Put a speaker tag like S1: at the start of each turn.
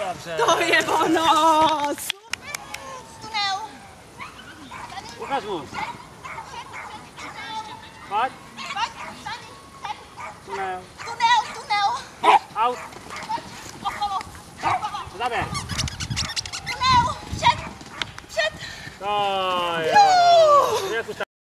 S1: Dobře.
S2: To je ono!
S3: Tunel.
S1: Ukaž mu. Pojď. Tunel.
S3: Tunel.
S1: Out.
S3: Okolo.
S1: Zaběh.
S3: Tunel. Před.
S1: To.